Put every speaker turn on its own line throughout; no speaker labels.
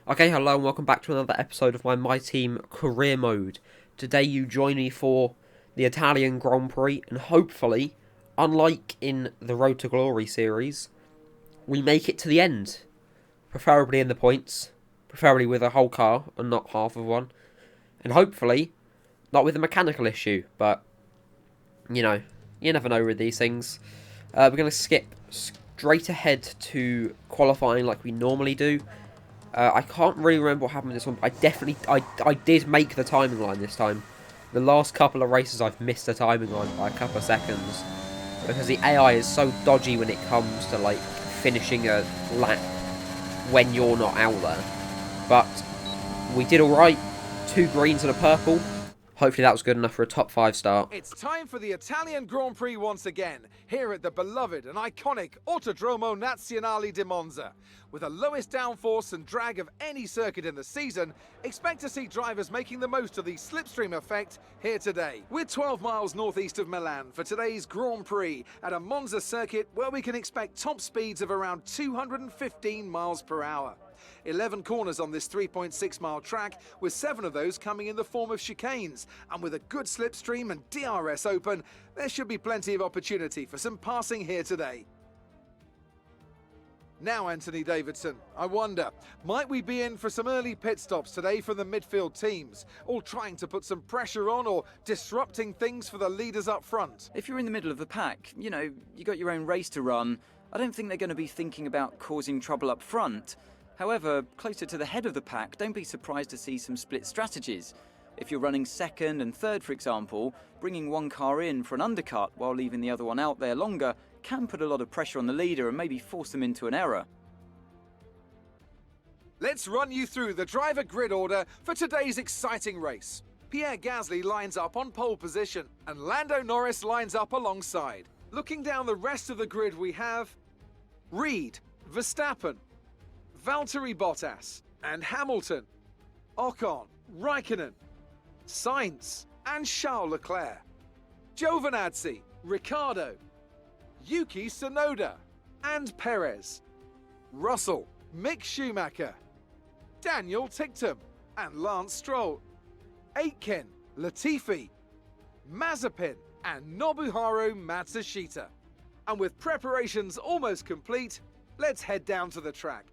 Okay, hello and welcome back to another episode of my Team Career Mode. Today you join me for the Italian Grand Prix, and hopefully, unlike in the Road to Glory series, we make it to the end. Preferably in the points, preferably with a whole car and not half of one. And hopefully, not with a mechanical issue, but, you know, you never know with these things. We're going to skip straight ahead to qualifying like we normally do. I can't really remember what happened in this one, but I did make the timing line this time. The last couple of races I've missed the timing line by a couple of seconds, because the AI is so dodgy when it comes to like finishing a lap when you're not out there. But we did alright, 2 greens and a purple. Hopefully that was good enough for a top 5 start.
It's time for the Italian Grand Prix once again, here at the beloved and iconic Autodromo Nazionale di Monza. With the lowest downforce and drag of any circuit in the season, expect to see drivers making the most of the slipstream effect here today. We're 12 miles northeast of Milan for today's Grand Prix at a Monza circuit where we can expect top speeds of around 215 miles per hour. 11 corners on this 3.6 mile track, with 7 of those coming in the form of chicanes, and with a good slipstream and DRS open, there should be plenty of opportunity for some passing here today. Now, Anthony Davidson, I wonder, might we be in for some early pit stops today from the midfield teams, all trying to put some pressure on or disrupting things for the leaders up front?
If you're in the middle of the pack, you know, you got your own race to run, I don't think they're going to be thinking about causing trouble up front. However, closer to the head of the pack, don't be surprised to see some split strategies. If you're running second and third, for example, bringing one car in for an undercut while leaving the other one out there longer can put a lot of pressure on the leader and maybe force them into an error.
Let's run you through the driver grid order for today's exciting race. Pierre Gasly lines up on pole position and Lando Norris lines up alongside. Looking down the rest of the grid, we have Reed, Verstappen, Valtteri Bottas and Hamilton, Ocon, Raikkonen, Sainz and Charles Leclerc, Giovinazzi, Ricciardo, Yuki Tsunoda and Perez, Russell, Mick Schumacher, Daniel Ticktum and Lance Stroll, Aitken, Latifi, Mazepin and Nobuharu Matsushita. And with preparations almost complete, let's head down to the track.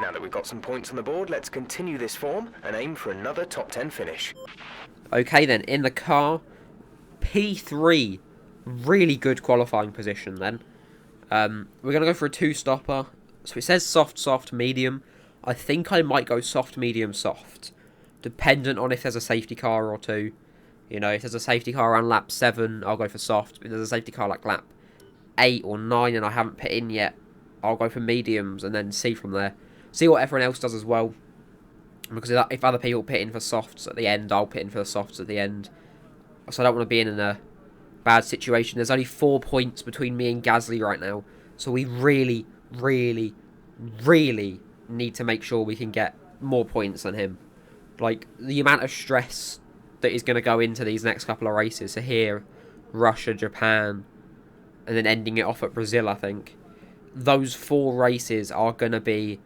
Now that we've got some points on the board, let's continue this form and aim for another top 10 finish.
Okay then, in the car, P3, really good qualifying position then. We're going to go for a 2-stopper. So it says soft, soft, medium. I think I might go soft, medium, soft, dependent on if there's a safety car or two. You know, if there's a safety car around lap 7, I'll go for soft. If there's a safety car like lap 8 or 9 and I haven't put in yet, I'll go for mediums and then see from there. See what everyone else does as well. Because if other people pit in for softs at the end, I'll pit in for the softs at the end. So I don't want to be in a bad situation. There's only 4 points between me and Gasly right now. So we really, really, really need to make sure we can get more points than him. Like, the amount of stress that is going to go into these next couple of races. So here, Russia, Japan, and then ending it off at Brazil, I think. Those 4 races are going to be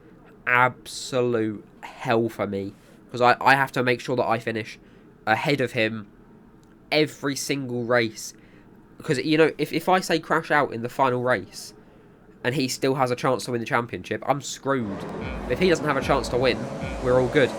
absolute hell for me, because I have to make sure that I finish ahead of him every single race, because, you know, if I say crash out in the final race and he still has a chance to win the championship, I'm screwed. If he doesn't have a chance to win, we're all good.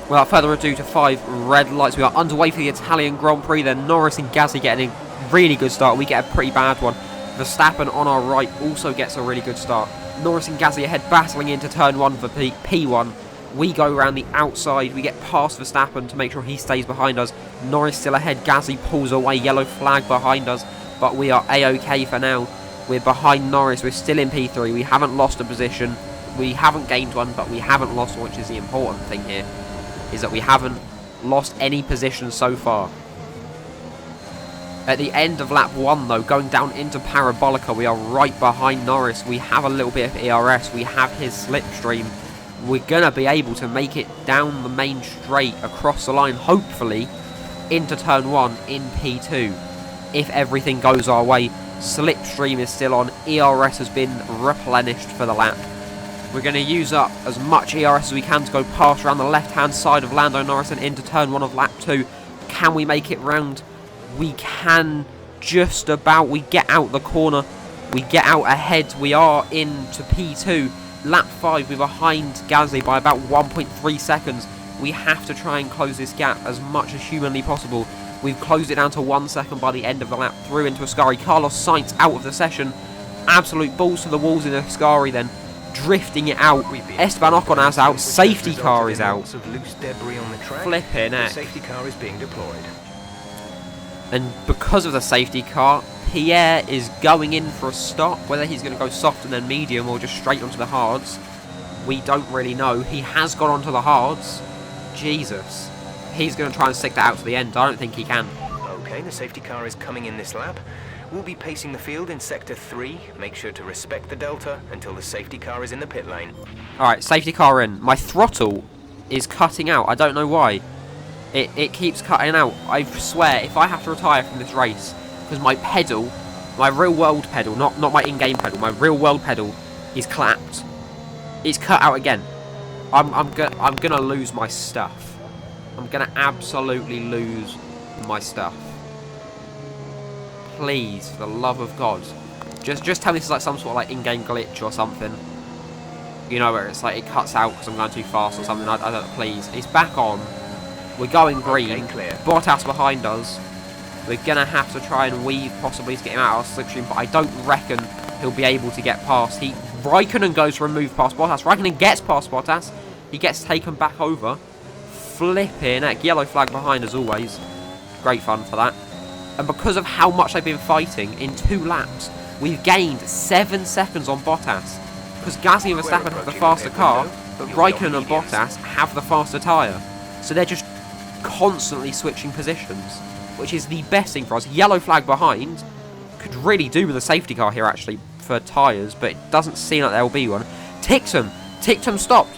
Without further ado, to 5 red lights, we are underway for the Italian Grand Prix. Then Norris and Gasly getting a really good start. We get a pretty bad one. Verstappen on our right also gets a really good start. Norris and Gasly ahead, battling into turn 1 for P1. We go around the outside, we get past Verstappen to make sure he stays behind us. Norris still ahead, Gasly pulls away, yellow flag behind us, but we are A-OK for now. We're behind Norris, we're still in P3, we haven't lost a position, we haven't gained one, but we haven't lost one, which is the important thing here, is that we haven't lost any position so far. At the end of lap 1 though, going down into Parabolica, we are right behind Norris. We have a little bit of ERS, we have his slipstream. We're going to be able to make it down the main straight across the line, hopefully, into turn 1 in P2. If everything goes our way, Slipstream is still on. ERS has been replenished for the lap. We're going to use up as much ERS as we can to go past around the left-hand side of Lando Norris and into turn 1 of lap 2. Can we make it round? We can just about. We get out the corner. We get out ahead. We are into P2. Lap 5, we're behind Gasly by about 1.3 seconds. We have to try and close this gap as much as humanly possible. We've closed it down to 1 second by the end of the lap. Through into Ascari. Carlos Sainz out of the session. Absolute balls to the walls in Ascari then. Drifting it out. Esteban Ocon is out. Safety car is out. Flipping heck.
Safety car is being deployed.
And because of the safety car, Pierre is going in for a stop. Whether he's going to go soft and then medium or just straight onto the hards, we don't really know. He has gone onto the hards. Jesus. He's going to try and stick that out to the end. I don't think he can.
Okay, the safety car is coming in this lap. We'll be pacing the field in sector 3. Make sure to respect the delta until the safety car is in the pit lane.
Alright, safety car in. My throttle is cutting out. I don't know why. It keeps cutting out. I swear, if I have to retire from this race, because my pedal, my real world pedal, not my in-game pedal, my real world pedal is clapped. It's cut out again. I'm gonna lose my stuff. I'm gonna absolutely lose my stuff. Please, for the love of God, just tell me this is like some sort of like in-game glitch or something. You know, where it's like it cuts out because I'm going too fast or something. I don't. Please, it's back on. We're going green.
Okay, clear.
Bottas behind us. We're gonna have to try and weave possibly to get him out of our slipstream, but I don't reckon he'll be able to get past. Raikkonen goes for a move past Bottas. Raikkonen gets past Bottas. He gets taken back over. Flipping heck. Yellow flag behind as always. Great fun for that. And because of how much they've been fighting, in 2 laps, we've gained 7 seconds on Bottas. Because Gasly and Verstappen have the faster car, but Raikkonen and Bottas have the faster tyre. So they're just constantly switching positions, which is the best thing for us. Yellow flag behind. Could really do with a safety car here, actually, for tyres, but it doesn't seem like there will be one. Tictum stopped.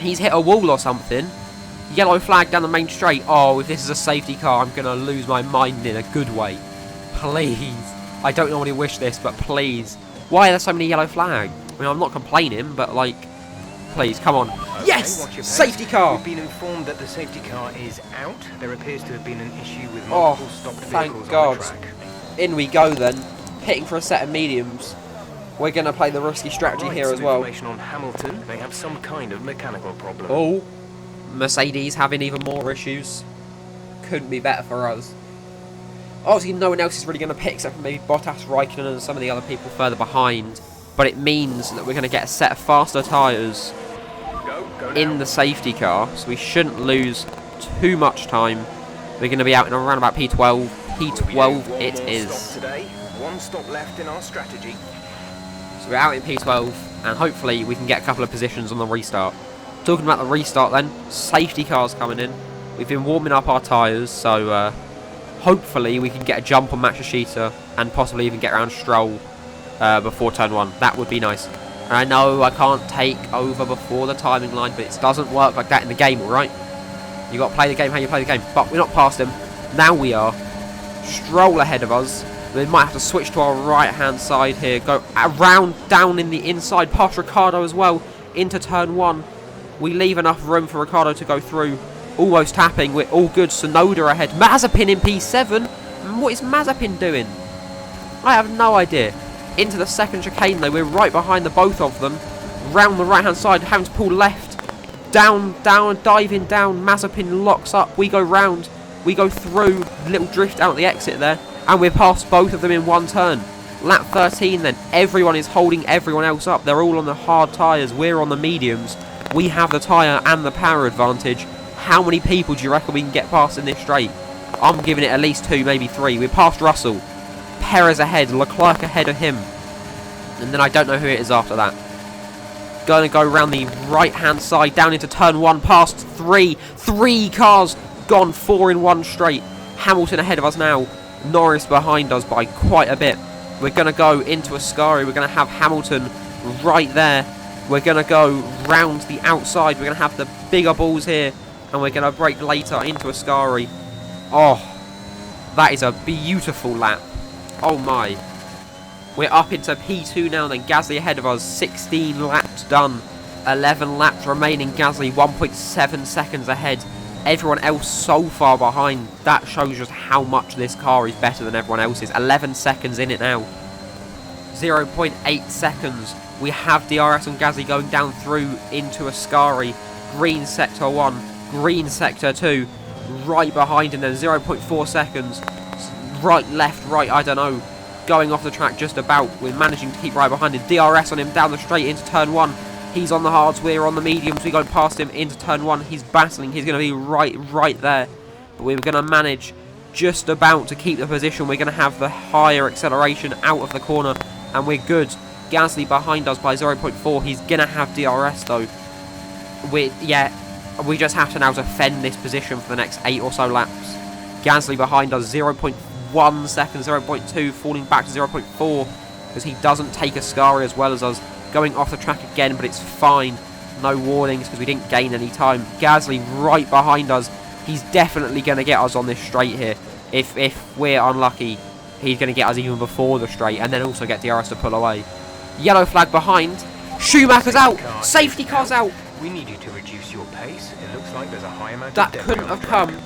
He's hit a wall or something. Yellow flag down the main straight. Oh, if this is a safety car, I'm going to lose my mind in a good way. Please. I don't normally wish this, but please. Why are there so many yellow flags? I mean, I'm not complaining, but like, please, come on.
Okay,
Yes! Safety car!
We've been informed that the safety car is out. There appears to have been an issue with multiple stopped vehicles
thank God.
on the track.
In we go then. Hitting for a set of mediums. We're going to play the risky strategy here as well.
Information on Hamilton. They have some kind of mechanical problem.
Oh. Mercedes having even more issues. Couldn't be better for us. Obviously no one else is really going to pick except for maybe Bottas, Raikkonen and some of the other people further behind. But it means that we're going to get a set of faster tyres in the safety car. So we shouldn't lose too much time. We're going to be out in around about P12. P12 it is.
Today. 1 stop left in our strategy.
So we're out in P12 and hopefully we can get a couple of positions on the restart. Talking about the restart then, safety cars coming in. We've been warming up our tyres, so hopefully we can get a jump on Matsushita and possibly even get around Stroll before turn 1. That would be nice. And I know I can't take over before the timing line, but it doesn't work like that in the game, alright? You got to play the game how you play the game. But we're not past him. Now we are. Stroll ahead of us. We might have to switch to our right-hand side here. Go around, down in the inside, past Ricciardo as well, into turn 1. We leave enough room for Ricciardo to go through. Almost tapping. We're all good. Sonoda ahead. Mazepin in P7. What is Mazepin doing? I have no idea. Into the second chicane though. We're right behind the both of them. Round the right-hand side. Having to pull left. Down, diving down. Mazepin locks up. We go round. We go through. Little drift out the exit there. And we're past both of them in 1 turn. Lap 13 then. Everyone is holding everyone else up. They're all on the hard tyres. We're on the mediums. We have the tyre and the power advantage. How many people do you reckon we can get past in this straight? I'm giving it at least 2, maybe 3. We're past Russell. Perez ahead. Leclerc ahead of him. And then I don't know who it is after that. Going to go around the right-hand side down into turn 1. Past 3. 3 cars gone. 4 in 1 straight. Hamilton ahead of us now. Norris behind us by quite a bit. We're going to go into Ascari. We're going to have Hamilton right there. We're going to go round the outside. We're going to have the bigger balls here. And we're going to brake later into Ascari. Oh, that is a beautiful lap. Oh my. We're up into P2 now then. Gasly ahead of us. 16 laps done. 11 laps remaining. Gasly 1.7 seconds ahead. Everyone else so far behind. That shows just how much this car is better than everyone else's. 11 seconds in it now. 0.8 seconds. We have DRS on Gasly going down through into Ascari. Green sector 1. Green sector 2. Right behind him then. 0.4 seconds. Right, left, right, I don't know. Going off the track just about. We're managing to keep right behind him. DRS on him down the straight into turn 1. He's on the hards, we're on the mediums. We go past him into turn 1. He's battling. He's going to be right there. But we're going to manage just about to keep the position. We're going to have the higher acceleration out of the corner. And we're good. Gasly behind us by 0.4. He's going to have DRS though. We just have to now defend this position for the next 8 or so laps. Gasly behind us 0.1 seconds, 0.2, falling back to 0.4 because he doesn't take Ascari as well as us. Going off the track again, but it's fine. No warnings because we didn't gain any time. Gasly right behind us. He's definitely going to get us on this straight here. If we're unlucky, he's going to get us even before the straight and then also get DRS to pull away. Yellow flag behind. Schumacher's out. Safety car's out.
We need you to reduce your pace. It looks like there's a high amount
That
of debris
couldn't
on
have
the track.
come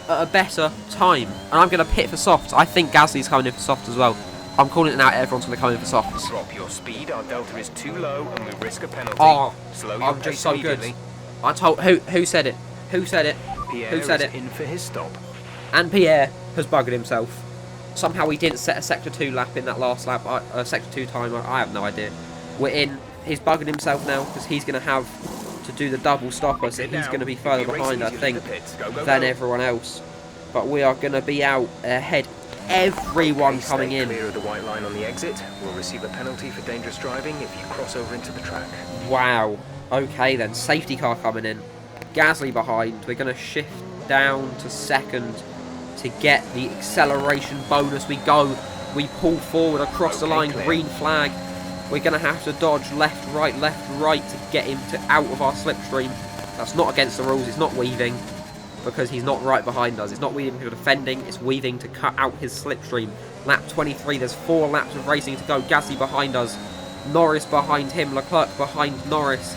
at a better time. And I'm going to pit for softs. I think Gasly's coming in for softs as well. I'm calling it now. Everyone's going to come in for softs.
Drop your speed. Our delta is too low, and we risk a penalty.
Oh,
Slow your
I'm
pace
just so good.
immediately.
I told who said it? Who said it?
Pierre
Who said
is
it?
in for his stop.
And Pierre has buggered himself. Somehow he didn't set a sector 2 lap in that last lap. Sector 2 time. I have no idea. We're in. He's buggered himself now because he's going to have to do the double stopper, so he's going to be further behind, I think, than everyone else. But we are going to be out ahead. Everyone coming in.
Clear of the white line on the exit. We'll receive a penalty for dangerous driving if you cross over into the track.
Wow. Okay then, safety car coming in. Gasly behind. We're going to shift down to second to get the acceleration bonus. We go. We pull forward across the line.
Clear.
Green flag. We're going to have to dodge left, right to get him out of our slipstream. That's not against the rules. It's not weaving because he's not right behind us. It's not weaving for defending. It's weaving to cut out his slipstream. Lap 23. There's 4 laps of racing to go. Gasly behind us. Norris behind him. Leclerc behind Norris.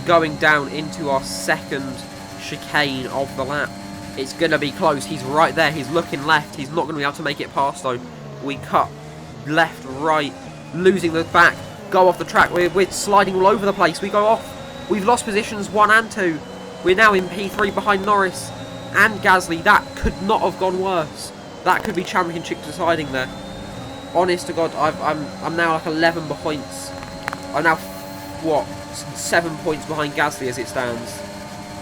Going down into our second chicane of the lap. It's going to be close. He's right there. He's looking left. He's not going to be able to make it past though. We cut left, right. Losing the back, go off the track. We're sliding all over the place. We go off. We've lost positions 1 and 2. We're now in P3 behind Norris and Gasly. That could not have gone worse. That could be championship deciding there. Honest to God, I'm now like 11 points. I'm now what 7 points behind Gasly as it stands,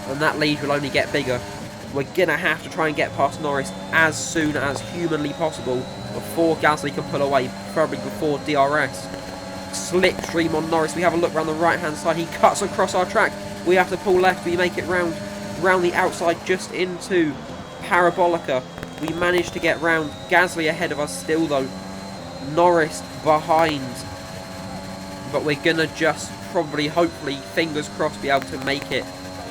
and that lead will only get bigger. We're gonna have to try and get past Norris as soon as humanly possible before Gasly can pull away, probably before DRS. Slipstream on Norris. We have a look around the right hand side. He cuts across our track. We have to pull left. We make it round the outside just into Parabolica. We managed to get round. Gasly ahead of us still though. Norris behind. But we're gonna just probably, hopefully, fingers crossed, be able to make it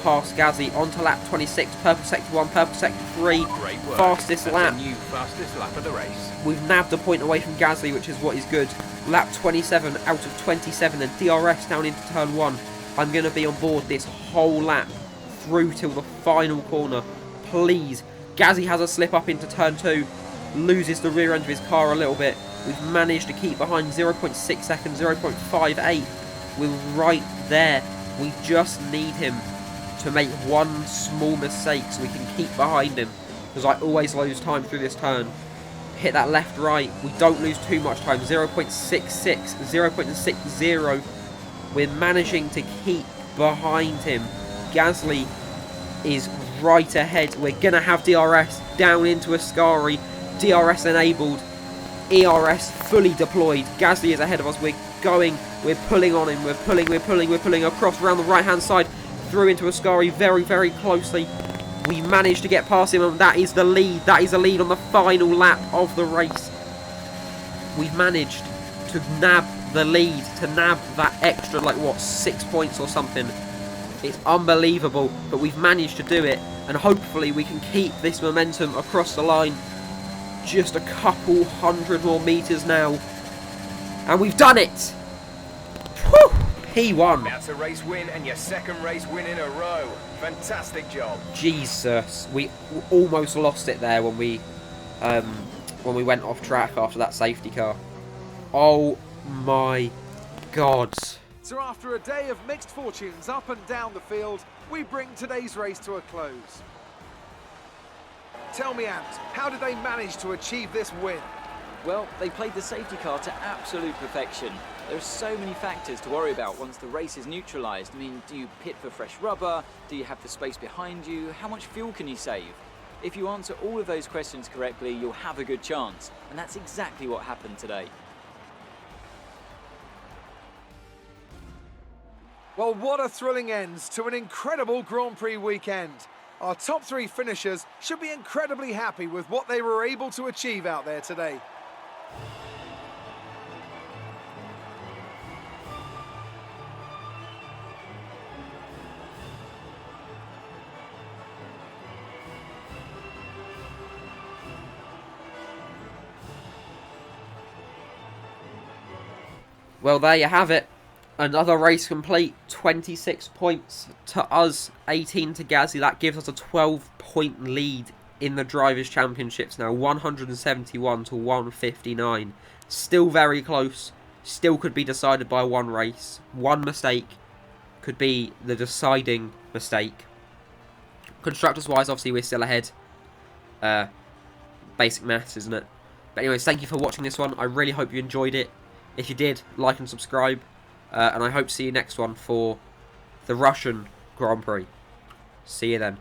past Gasly onto lap 26, purple sector 1, purple sector 3,
Great work.
fastest
That's
lap.
the new fastest lap of the race.
We've nabbed a point away from Gasly, which is what is good. Lap 27 out of 27, and DRS down into turn 1. I'm going to be on board this whole lap through till the final corner. Please. Gasly has a slip up into turn 2, loses the rear end of his car a little bit. We've managed to keep behind 0.6 seconds, 0.58. We're right there. We just need him to make one small mistake so we can keep behind him, because I always lose time through this turn. Hit that left right. We don't lose too much time. 0.66, 0.60. We're managing to keep behind him. Gasly is right ahead. We're going to have DRS down into Ascari. DRS enabled. ERS fully deployed. Gasly is ahead of us. We're going. We're pulling on him. We're pulling across around the right hand side. Through into Ascari very, very closely. We managed to get past him, and that is the lead. That is the lead on the final lap of the race. We've managed to nab the lead, to nab that extra, like what, 6 points or something. It's unbelievable, but we've managed to do it, and hopefully we can keep this momentum across the line. Just a couple hundred more meters now. And we've done it! Whew! P1.
That's a race win and your second race win in a row. Fantastic job.
Jesus, we almost lost it there when we went off track after that safety car. Oh my God.
So after a day of mixed fortunes up and down the field, we bring today's race to a close. Tell me, Ant, how did they manage to achieve this win?
Well, they played the safety car to absolute perfection. There are so many factors to worry about once the race is neutralised. I mean, do you pit for fresh rubber? Do you have the space behind you? How much fuel can you save? If you answer all of those questions correctly, you'll have a good chance. And that's exactly what happened today.
Well, what a thrilling end to an incredible Grand Prix weekend. Our top 3 finishers should be incredibly happy with what they were able to achieve out there today.
Well, there you have it. Another race complete. 26 points to us, 18 to Gasly. That gives us a 12-point lead in the Drivers' Championships now. 171 to 159. Still very close. Still could be decided by one race. One mistake could be the deciding mistake. Constructors-wise, obviously, we're still ahead. Basic maths, isn't it? But anyways, thank you for watching this one. I really hope you enjoyed it. If you did, like and subscribe. And I hope to see you next one for the Russian Grand Prix. See you then.